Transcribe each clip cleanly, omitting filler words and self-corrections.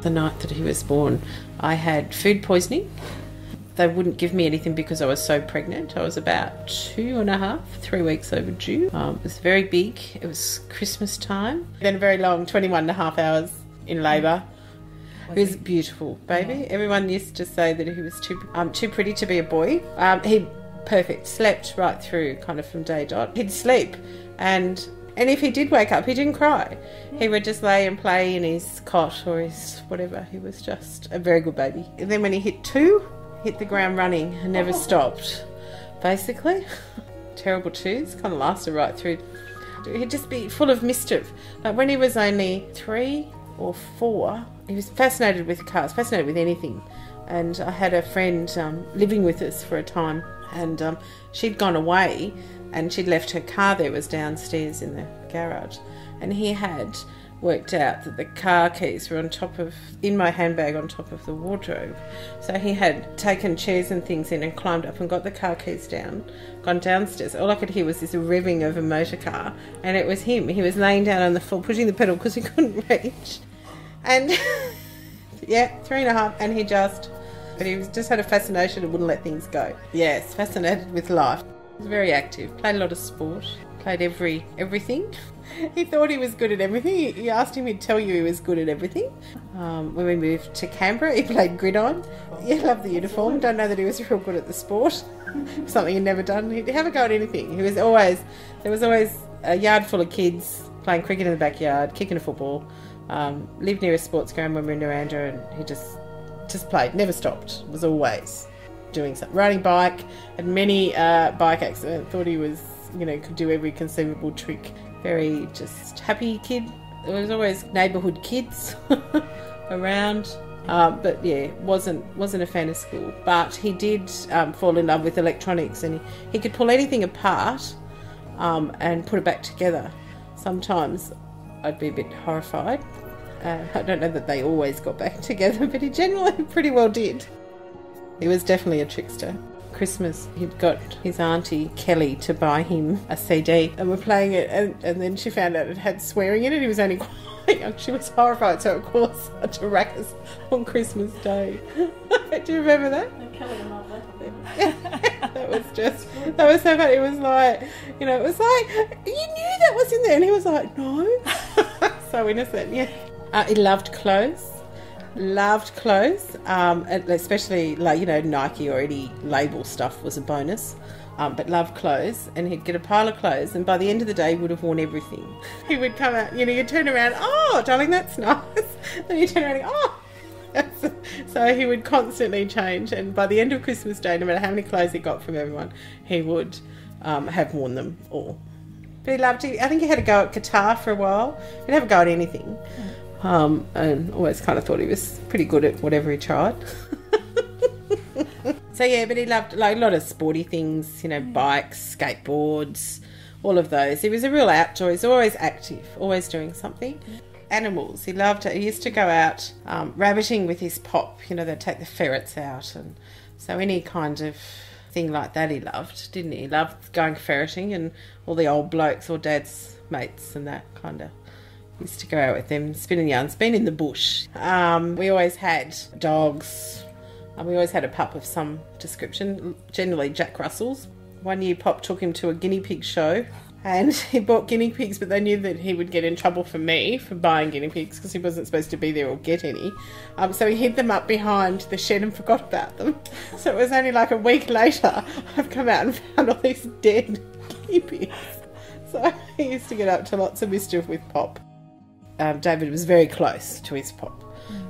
The night that he was born, I had food poisoning. They wouldn't give me anything because I was so pregnant. I was about 2.5, 3 weeks overdue. It was very big. It was Christmas time. Then a very long 21.5 hours in labour. He was a beautiful baby. Yeah. Everyone used to say that he was too pretty to be a boy. He perfect, slept right through kind of from day dot. He'd sleep and if he did wake up, he didn't cry. He would just lay and play in his cot or his whatever. He was just a very good baby. And then when he hit 2, hit the ground running and never stopped, basically. Terrible twos, kind of lasted right through. He'd just be full of mischief. Like when he was only 3 or 4, he was fascinated with cars, fascinated with anything. And I had a friend living with us for a time, and she'd gone away and she'd left her car there. It was downstairs in the garage, and he had worked out that the car keys were in my handbag on top of the wardrobe. So he had taken chairs and things in and climbed up and got the car keys down, gone downstairs. All I could hear was this revving of a motor car, and it was him. He was laying down on the floor pushing the pedal because he couldn't reach. And yeah, 3.5, and he just had a fascination and wouldn't let things go. Yes, fascinated with life. He was very active, played a lot of sport, played everything. He thought he was good at everything. You asked him, he'd tell you he was good at everything. When we moved to Canberra, he played gridiron. He loved the uniform. Don't know that he was real good at the sport. Something he'd never done. He'd have a go at anything. There was always a yard full of kids playing cricket in the backyard, kicking a football. Lived near a sports ground when we were in Narrandera, and he just played, never stopped. Was always doing something. Riding bike, had many bike accidents. Thought he was, could do every conceivable trick. Very just happy kid. There was always neighbourhood kids around. But yeah, wasn't a fan of school. But he did fall in love with electronics, and he could pull anything apart and put it back together. Sometimes I'd be a bit horrified. I don't know that they always got back together, but he generally pretty well did. He was definitely a trickster. Christmas, he'd got his auntie Kelly to buy him a CD, and we're playing it, and then she found out it had swearing in it. He was only quite young. She was horrified, so it caused such a ruckus on Christmas Day. Do you remember that? That was so funny. It was like, you knew that was in there, and he was like, no. So innocent. Yeah. He loved clothes. Especially Nike or any label stuff was a bonus, but loved clothes. And he'd get a pile of clothes, and by the end of the day he would have worn everything. He would come out, you'd turn around, oh darling, that's nice. Then you turn around and oh. So he would constantly change, and by the end of Christmas Day, no matter how many clothes he got from everyone, he would have worn them all. But he loved it. I think he had a go at guitar for a while. He'd have a go at anything. And always kind of thought he was pretty good at whatever he tried. So yeah, but he loved a lot of sporty things, bikes, skateboards, all of those. He was a real outdoor. He was always active, always doing something. Animals, he loved it. He used to go out rabbiting with his pop. They'd take the ferrets out, and so any kind of thing like that he loved, didn't he? He loved going ferreting, and all the old blokes or dad's mates and that kind of. Used to go out with them, spinning yarns, been in the bush. We always had dogs. We always had a pup of some description, generally Jack Russells. One year Pop took him to a guinea pig show, and he bought guinea pigs, but they knew that he would get in trouble for me for buying guinea pigs because he wasn't supposed to be there or get any. So he hid them up behind the shed and forgot about them. So it was only like a week later I've come out and found all these dead guinea pigs. So he used to get up to lots of mischief with Pop. David was very close to his Pop.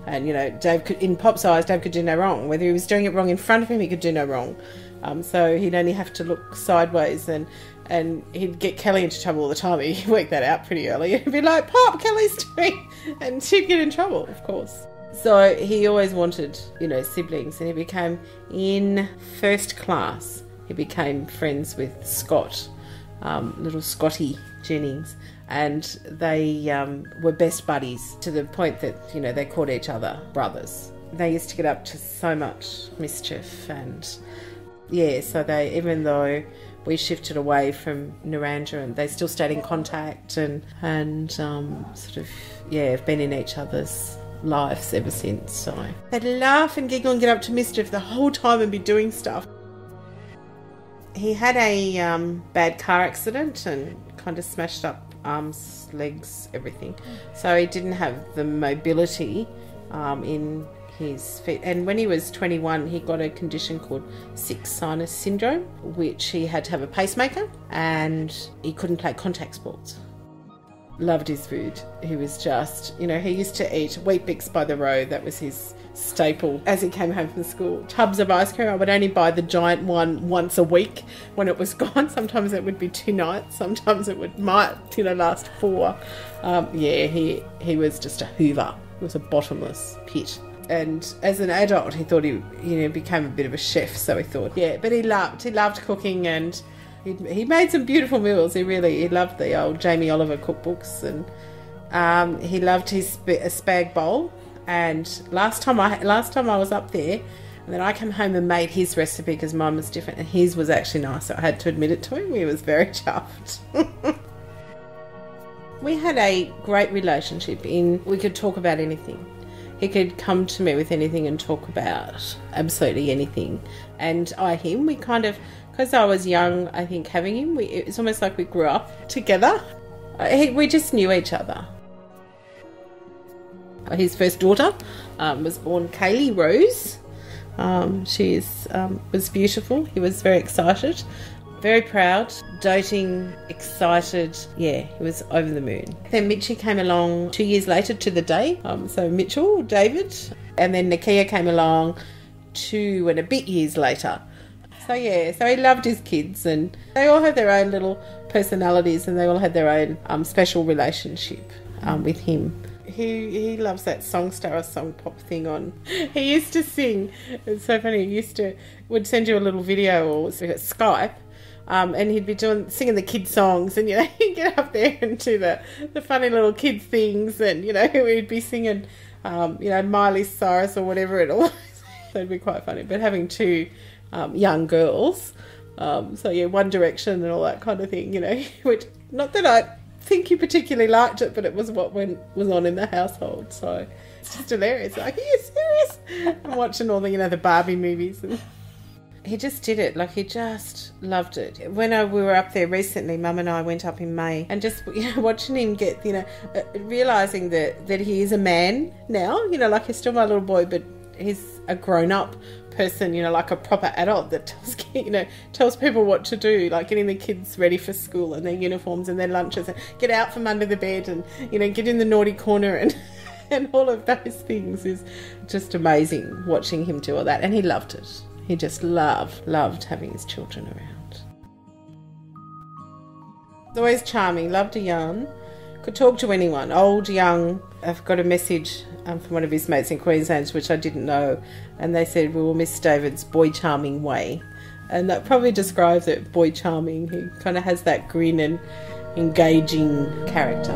And, Dave could, in Pop's eyes, Dave could do no wrong. Whether he was doing it wrong in front of him, he could do no wrong. So he'd only have to look sideways, and he'd get Kelly into trouble all the time. He worked that out pretty early. He'd be like, Pop, Kelly's doing... And she'd get in trouble, of course. So he always wanted, siblings. And he became, in first class, he became friends with Scott, little Scotty Jennings. And they were best buddies to the point that, they called each other brothers. They used to get up to so much mischief, and so even though we shifted away from Narrandera, and they still stayed in contact and have been in each other's lives ever since. So they'd laugh and giggle and get up to mischief the whole time and be doing stuff. He had a bad car accident and kind of smashed up arms, legs, everything. So he didn't have the mobility in his feet. And when he was 21, he got a condition called sick sinus syndrome, which he had to have a pacemaker, and he couldn't play contact sports. Loved his food. He was just, you know, he used to eat Wheat Bix by the road. That was his staple as he came home from school. Tubs of ice cream. I would only buy the giant one once a week when it was gone. Sometimes it would be 2 nights. Sometimes it might last 4. Yeah, he was just a hoover. It was a bottomless pit. And as an adult, he thought he became a bit of a chef. So he thought, yeah, but he loved cooking, and he made some beautiful meals. He loved the old Jamie Oliver cookbooks, and he loved his spag bowl. And last time I was up there, and then I came home and made his recipe because mine was different, and his was actually nice. So I had to admit it to him. He was very chuffed. We had a great relationship. We could talk about anything. He could come to me with anything and talk about absolutely anything. And him, we kind of, because I was young, I think having him, it's almost like we grew up together. We just knew each other. His first daughter was born Kaylee Rose. She was beautiful. He was very excited, very proud, doting, excited. Yeah, he was over the moon. Then Mitchie came along 2 years later to the day. So Mitchell, David, and then Nakia came along 2 and a bit years later. So yeah, so he loved his kids, and they all had their own little personalities, and they all had their own special relationship with him. He loves that Songstar Song Pop thing on. He used to sing. It's so funny. He would send you a little video or Skype, and he'd be singing the kids' songs, and he'd get up there and do the funny little kids things, and we'd be singing Miley Cyrus or whatever it was. So it'd be quite funny. But having 2 young girls, so yeah, One Direction and all that kind of thing, which not that I think he particularly liked it, but it was what was on in the household. So it's just hilarious. Like, are you serious? I'm watching all the Barbie movies, and he just did it. Like, he just loved it. When we were up there recently, Mum and I went up in May, and just watching him get, realising that he is a man now. Like, he's still my little boy, but he's a grown-up person, like a proper adult that tells people what to do, like getting the kids ready for school and their uniforms and their lunches, and get out from under the bed, and get in the naughty corner, and all of those things. Is just amazing watching him do all that. And he loved it. He just loved having his children around. Always charming, loved a yarn, could talk to anyone, old, young. I've got a message from one of his mates in Queensland, which I didn't know, and they said, we will miss David's boy charming way. And that probably describes it, boy charming. He kind of has that grin and engaging character.